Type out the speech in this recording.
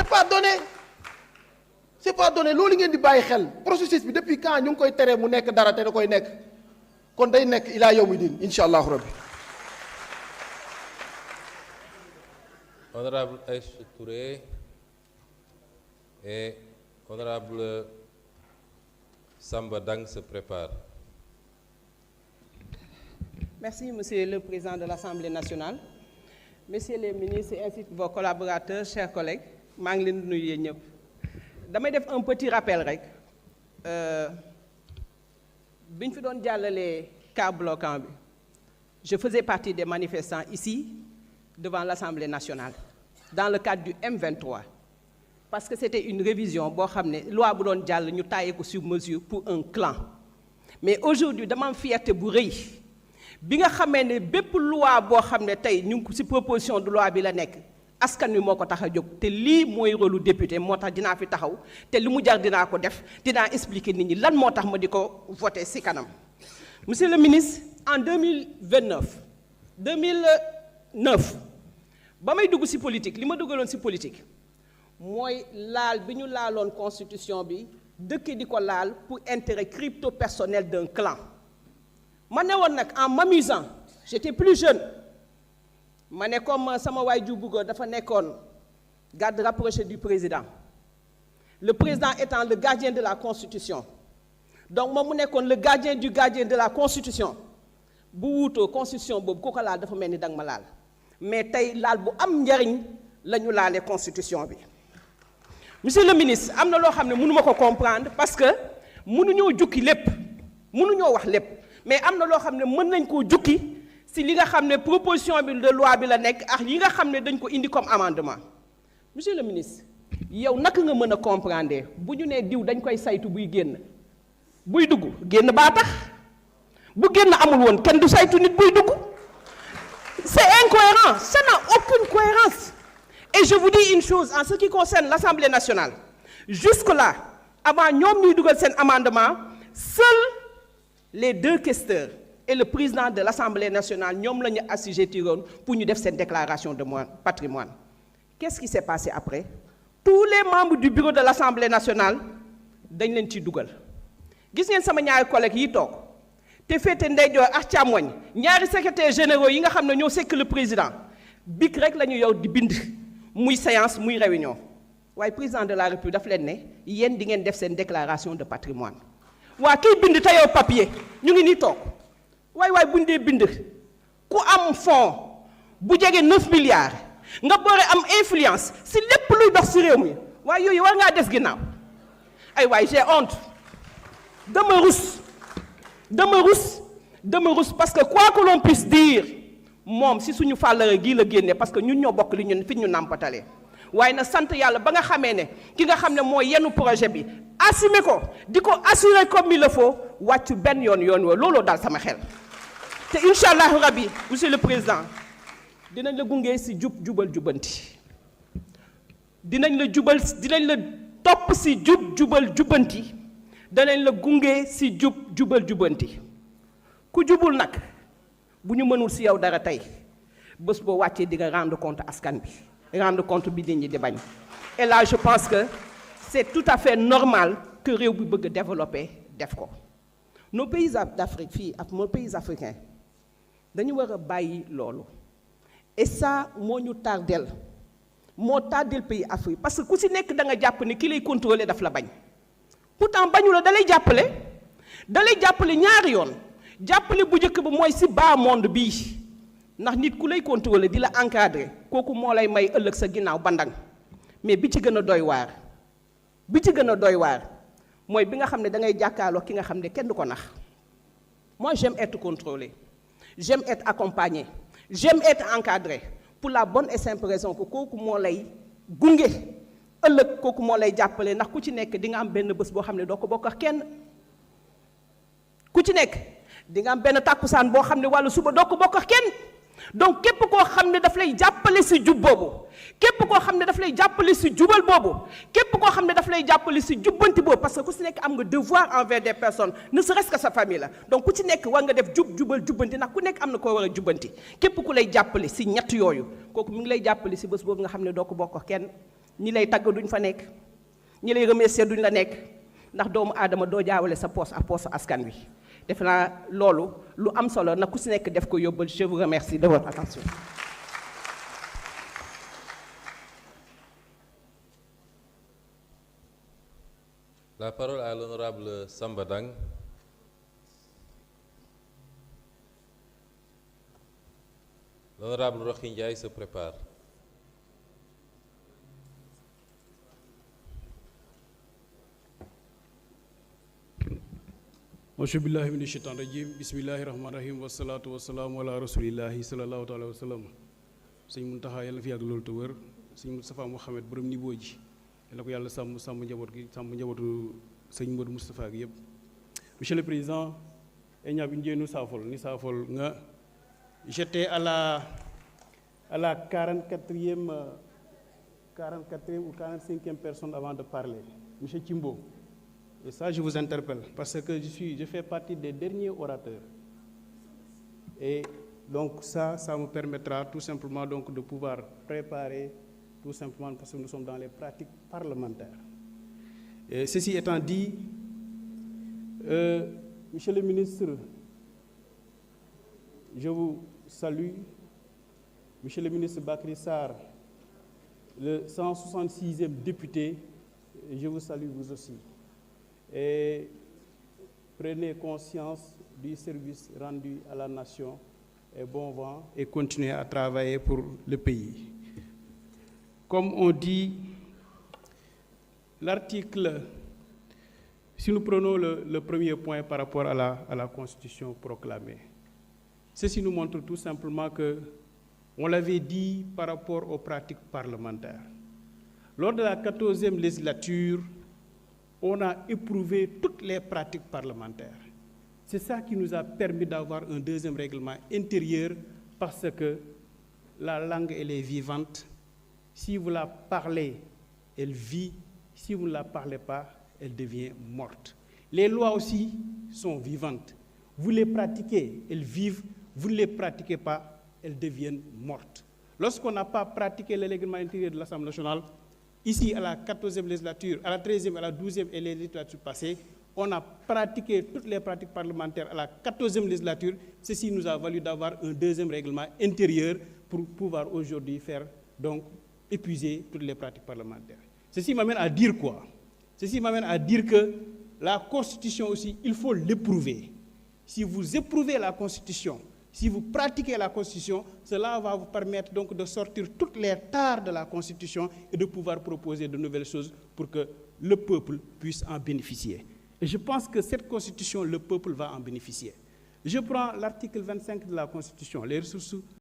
pas donné c'est pas donné loolu ngeen di bàyyi xel processus bi depuis quand ñu ngi koy teree mu nekk dara te da koy nekk kon day nekk ilaa yawmi din incha allahu rabbi. Honorable Aïcha Touré et honorable Samba Dang se prépare. Merci, Monsieur le Président de l'Assemblée nationale, Messieurs les ministres ainsi que vos collaborateurs, chers collègues, maa ngi leen di nuyu yéen ñëpp. damay def un petit rappel rek bi ñu fi doon jàllalee cas bloquant bi je faisais partie des manifestants ici devant l'Assemblée nationale dans le cadre du M23 parce que c'était une révision boo xam ne loi bu doon jàll ñu taillé ko sur mesure pour un clan mais aujourd'hui dama am fierté bu rëy bi nga xamee ne bépp loi boo xam ne tey ñu ngi ko ci proposition de loi bi la nekk askan wi moo ko tax a jóg te lii mooy rôle député moo tax dinaa fi taxaw te li mu jar dinaa ko def dinaa expliquer nit ñi lan moo tax ma di ko voter ci kanam. Monsieur le ministre, en 2009 ba may dugg ci politique li ma duggaloon ci politique mooy laal bi ñu laaloon constitution bi dëkk di ko laal pour intérêt crypto personnel d'un clan. ma ne woon nag en m'amusant j'étais plus jeune. ma ne comme sama waay ju bu góor dafa nekkoon garde rapproché du président le président étant le gardien de la constitution donc moom mu nekkoon le gardien de la constitution bu wuutoo constitution boobu ku ko laal dafa mel ni danga ma laal mais tey laal bu am njariñ la ñu laalee constitution bi. Monsieur le ministre am na loo xam ne mënuma ko comprendre parce que mënuñoo jukki lépp mënuñoo wax lépp mais am na loo xam ne mën nañ koo jukki si li nga xam ne proposition bi de loi bi la nekk ak yi nga xam ne dañ ko indi comme amendement. Monsieur le ministre yow naka nga mën a comprendre bu ñu nee diw dañ koy saytu buy génn buy dugg génn baa tax bu génn amul woon kenn du saytu nit buy dugg c'est incohérent, ça n'a aucune cohérence. Et je vous dis une chose en ce qui concerne l'Assemblée nationale jusque-là avant ñoom ñuy dugal seen amendement seuls les deux questeurs et le président de l'Assemblée nationale ñoom la ñu assujettiroon pour ñu def seen déclaration de patrimoine. Qu'est-ce qui s'est passé après? Tous les membres du bureau de l'Assemblée nationale dañ leen ci dugal gis ngeen sama ñaari collègues yi toog te féete ndeyjoor ak càmmoñ ñaari secrétaires généraux yi nga xam ne ñoo sekk le président bic rek la ñu yow di bind muy séance muy réunion waaye président de la République daf leen ne yéen di ngeen def seen déclaration de patrimoine waa kiy bind te yow papier ñu ngi nii toog waay buñ dee bind ku am fonds bu jege 9 milliards nga boore am influence si lépp luy dox si réew mi waaye yooyu war ngaa des ginnaaw ay waay j'ai honte dama rus parce que quoi que l'on puisse dire moom si suñu fàllare gii la génne parce que ñun ñoo bokk li ñun fi ñu nàmpatalee waaye na sant yàlla ba nga xamee ne ki nga xam ne mooy yenu projet bi assumer ko di ko assurer comme il le faut wàccu benn yoon woo looloo daal sama xel te incha allahu rabbi monsieur le président dinañ la gunge si jubal jubanti dinañ la topp si jubal jubanti danañ la gunge si jubal jubanti ku jubul nag bu ñu mënul si yow dara tey bés boo wàccee di nga rendre compte askan bi rendre compte bi nit ñi di bañ et là je pense que c'est tout à fait normal que réew bi bëgg a développer def ko nos pays d'Afrique fii ak nos pays africains dañu war a bàyyi loolu et ça moo ñu tardel pays Afrique parce que ku si nekk da nga jàpp ne ki lay contrôler daf la bañ pourtant bañu la dalay jàppale ñaari yoon jàppale bu njëkk ba mooy si bas monde bii ndax nit ku lay contrôler di la encadrer kooku moo lay may ëllëg sa ginnaaw bandang mais bi ci gën a doy waar mooy bi nga xam ne da ngay jàkkaarloo ki nga xam ne kenn du ko nax moi j'aime être contrôlé j'aime être accompagné j'aime être encadré pour la bonne et simple raison que kooku moo lay gunge ëllëg kooku moo lay jàppale ndax ku ci nekk di nga am benn bés boo xam ne doo ko bokk ak kenn ku ci nekk di nga am benn tàkkusaan boo xam ne wàllu suba doo ko bokk ak kenn donc képp koo xam ne daf lay jàppale si jub boobu képp koo xam ne daf lay jàppale si jubal boobu képp koo xam ne daf lay jàppale si jubbanti boobu parce que ku ci nekk am nga devoir envers des personnes ne serait-ce que sa famille la donc ku ci nekk war nga def jubal jubbanti ndax ku nekk am na koo war a jubbanti képp ku lay jàppale si ñett yooyu kooku mu ngi lay jàppale si bés boobu nga xam ne doo ko bokk ak kenn ñi lay tagg duñ fa nekk ñi lay remercier duñ la nekk ndax doomu aadama doo jaawale sa poos ak poosu askan wi defe naa loolu lu am solo na ku si nekk def ko yóbbal. Je vous remercie de votre attention. La parole à l'honorable Samba Dang. L'honorable Rohey Ndiaye se prépare. Auzu billahi mina shaytaani rajim bismillahi rahmaani rahim wasalaatu wasalaamu ala rasulillahi salallahu taala wa sallam. Sëñ Muntaxa yàlla fi yàgg loolu te wër sëñ Moustapha Mohamed borom niveau ji yàlla ko yàlla sàmm njaboot gi sàmm njabootu sëñ Modou Moustapha gi yëpp. Monsieur le Président eñaa bi njéenu saafol ni saafol nga j'étais à la 44e ou 45e personne avant de parler, Monsieur Thimbo. Et ça, je vous interpelle, parce que je fais partie des derniers orateurs. Et donc ça me permettra tout simplement donc de pouvoir préparer, tout simplement parce que nous sommes dans les pratiques parlementaires. Et ceci étant dit, Monsieur le ministre, je vous salue. Monsieur le ministre Bakary Sarr, le 166e député, je vous salue vous aussi. Et prenez conscience du service rendu à la nation et bon vent et continuez à travailler pour le pays. Comme on dit, l'article, si nous prenons le premier point par rapport à la Constitution proclamée, ceci nous montre tout simplement que, on l'avait dit par rapport aux pratiques parlementaires. Lors de la 14e législature, on a éprouvé toutes les pratiques parlementaires. C'est ça qui nous a permis d'avoir un deuxième règlement intérieur parce que la langue, elle est vivante. Si vous la parlez, elle vit. Si vous ne la parlez pas, elle devient morte. Les lois aussi sont vivantes. Vous les pratiquez, elles vivent. Vous ne les pratiquez pas, elles deviennent mortes. Lorsqu'on n'a pas pratiqué le règlement intérieur de l'Assemblée nationale, ici, à la 14e législature, à la 13e, à la 12e et les législatures passées, on a pratiqué toutes les pratiques parlementaires à la 14e législature. Ceci nous a valu d'avoir un deuxième règlement intérieur pour pouvoir aujourd'hui faire, donc, épuiser toutes les pratiques parlementaires. Ceci m'amène à dire quoi? Ceci m'amène à dire que la Constitution aussi, il faut l'éprouver. Si vous éprouvez la Constitution, si vous pratiquez la Constitution, cela va vous permettre donc de sortir toutes les tares de la Constitution et de pouvoir proposer de nouvelles choses pour que le peuple puisse en bénéficier. Et je pense que cette Constitution, le peuple va en bénéficier. Je prends l'article 25 de la Constitution, les ressources